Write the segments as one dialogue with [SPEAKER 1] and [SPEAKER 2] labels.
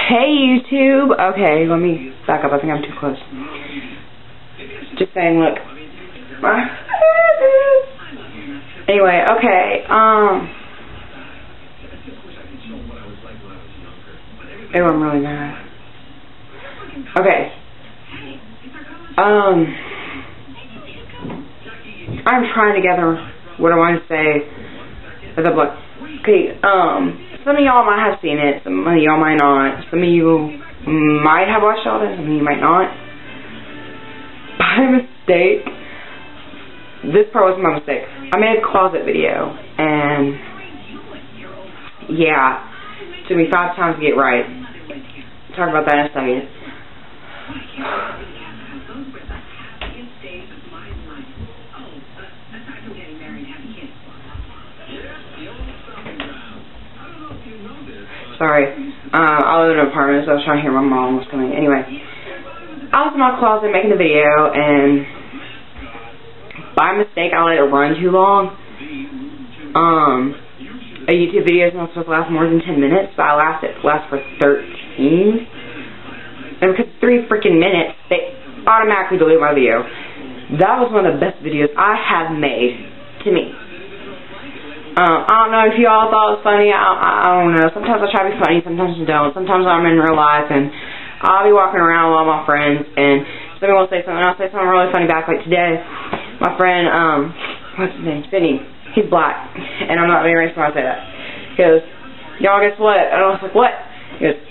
[SPEAKER 1] Hey YouTube. Okay, let me back up. I think I'm too close. Just saying, look. Anyway, okay. Oh, I'm really mad. Okay. I'm trying to gather what I want to say. Okay, some of y'all might have seen it, some of y'all might not. Some of you might have watched all this, some of you might not. By mistake, this part was my mistake. I made a closet video, and yeah, it took me 5 times to get right. Talk about that in a second. Sorry, I live in an apartment, so I was trying to hear my mom was coming. Anyway, I was in my closet making the video, and by mistake, I let it run too long. A YouTube video is not supposed to last more than 10 minutes, but I lasts for 13. And because 3 freaking minutes, they automatically delete my video. That was one of the best videos I have made, to me. I don't know if y'all thought it was funny. I don't know. Sometimes I try to be funny, sometimes I don't. Sometimes I'm in real life, and I'll be walking around with all my friends, and somebody will say something, and I'll say something really funny back. Like today, my friend, what's his name? Sydney. He's black, and I'm not being racist when I say that. He goes, y'all guess what? And I was like, what? He goes,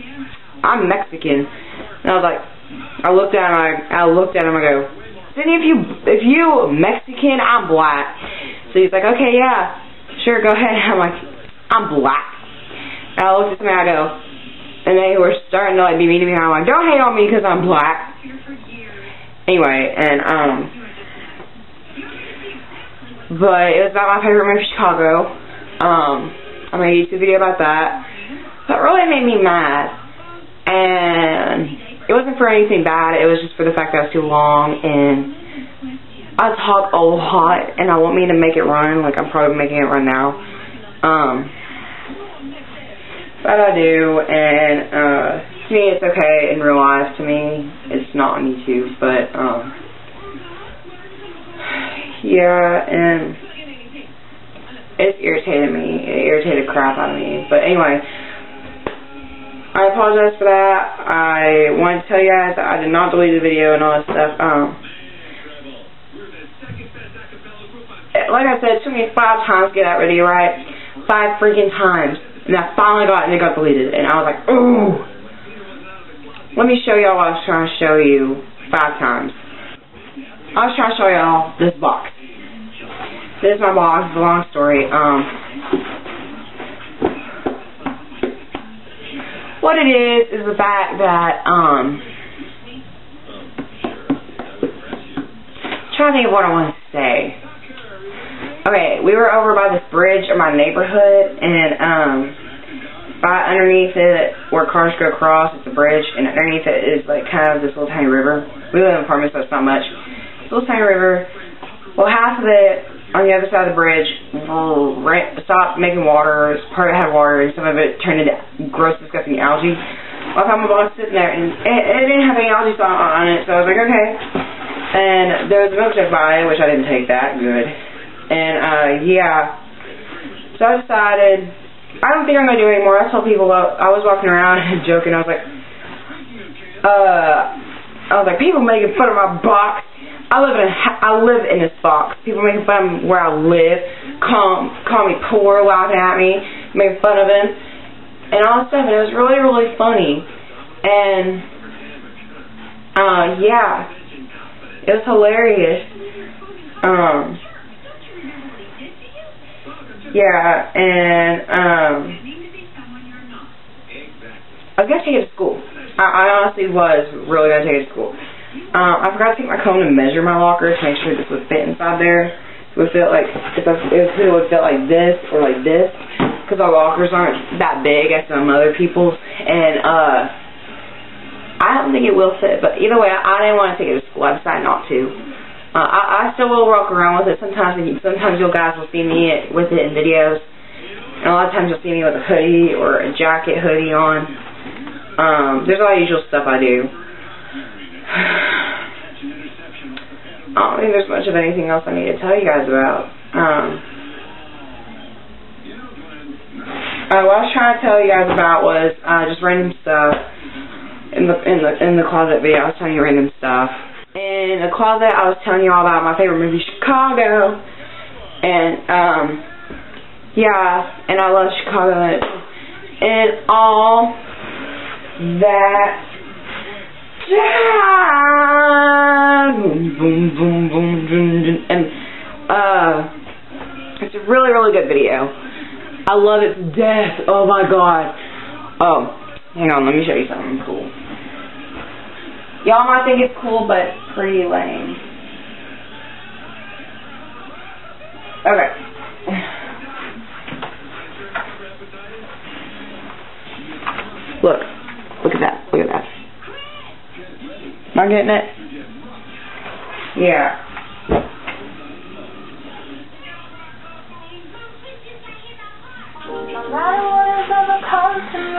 [SPEAKER 1] I'm Mexican. And I was like, I looked at him, I go, Sydney, if you Mexican, I'm black. So he's like, okay, yeah. Sure, go ahead. I'm like, I'm black. And I looked at somebody, I go, and they were starting to like be mean to me. I'm like, don't hate on me because I'm black. Anyway, and but it was about my favorite movie, Chicago. I made a YouTube video about that. That really made me mad, and it wasn't for anything bad. It was just for the fact that it was too long, and I talk a lot, and I want me to make it run. Like, I'm probably making it run now. But I do, and to me it's okay in real life. To me, it's not on YouTube, but yeah, and it's irritated me. It irritated the crap out of me. But anyway, I apologize for that. I wanted to tell you guys that I did not delete the video and all that stuff. Like I said, it took me 5 times to get that video right. 5 freaking times. And I finally got it and it got deleted. And I was like, ooh. Let me show y'all what I was trying to show you 5 times. I was trying to show y'all this box. This is my box. It's a long story. What it is the fact that, trying to think of what I want to say. Okay, we were over by this bridge in my neighborhood, and by underneath it, where cars go across, it's a bridge, and underneath it is like kind of this little tiny river. We live in apartments, so it's not much. This little tiny river. Well, half of it on the other side of the bridge stopped making water. Part of it had water, and some of it turned into gross, disgusting algae. Well, I found my box sitting there, and it didn't have any algae on it, so I was like, okay. And there was a milk jug by it, which I didn't take that good. And, yeah, so I decided, I don't think I'm going to do it anymore. I told people, I was walking around and joking, I was like, people making fun of my box. I live in this box. People making fun of where I live, call me poor, laughing at me, making fun of it, and all that stuff, and it was really, really funny. And, yeah, it was hilarious. Yeah, and, I was going to take it to school. I honestly was really going to take it to school. I forgot to take my comb to measure my locker to make sure this would fit inside there. It would fit like, it would fit like this or like this, because our lockers aren't that big as some other people's, and, I don't think it will fit, but either way, I didn't want to take it to school. I decided not to. I still will walk around with it sometimes, and sometimes you guys will see me with it in videos, and a lot of times you'll see me with a hoodie or a jacket hoodie on. There's all the usual stuff I do. I don't think there's much of anything else I need to tell you guys about. What I was trying to tell you guys about was just random stuff in the closet video. I was telling you random stuff. In the closet, I was telling you all about my favorite movie, Chicago, and yeah, and I love Chicago and all that. Boom, boom, boom, boom, and it's a really, really good video. I love it to death. Oh my god. Oh, hang on, let me show you something cool. Y'all might think it's cool, but it's pretty lame. Okay. Look at that. Look at that. Am I getting it? Yeah.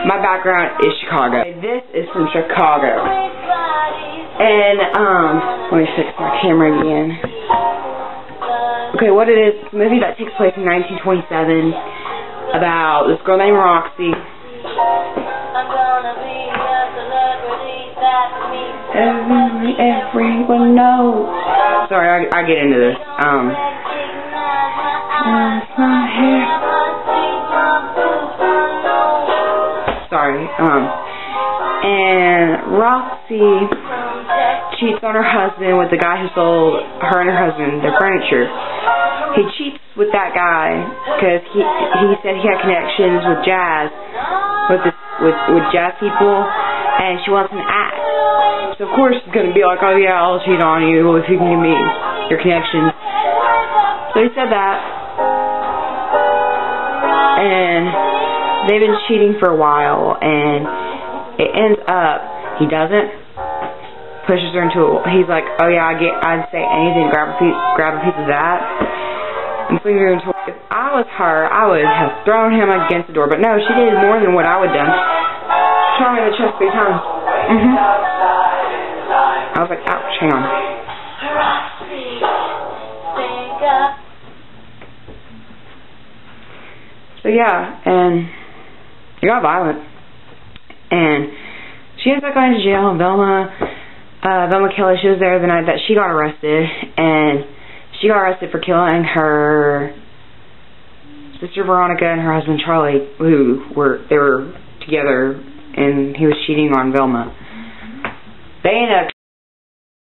[SPEAKER 1] My background is Chicago. This is from Chicago. And, let me fix my camera again. Okay, what it is, it's a movie that takes place in 1927 about this girl named Roxy. Everyone knows. Sorry, I get into this. Sorry. And Roxy cheats on her husband with the guy who sold her and her husband their furniture. He cheats with that guy because he said he had connections with jazz, with jazz people, and she wants an act. So of course it's gonna be like, oh yeah, I'll cheat on you if you can give me your connections. So he said that, and they've been cheating for a while, and it ends up he pushes her into a. He's like, oh yeah, I'd say anything to grab a piece of that, and swing her into. If I was her, I would have thrown him against the door, but no, she did more than what I would have done. Shot me in the chest 3 times. I was like, ouch, hang on. So yeah, and it got violent. And she ends up going to jail. Velma Kelly, she was there the night that she got arrested. And she got arrested for killing her sister Veronica and her husband Charlie, they were together, and he was cheating on Velma. They ended up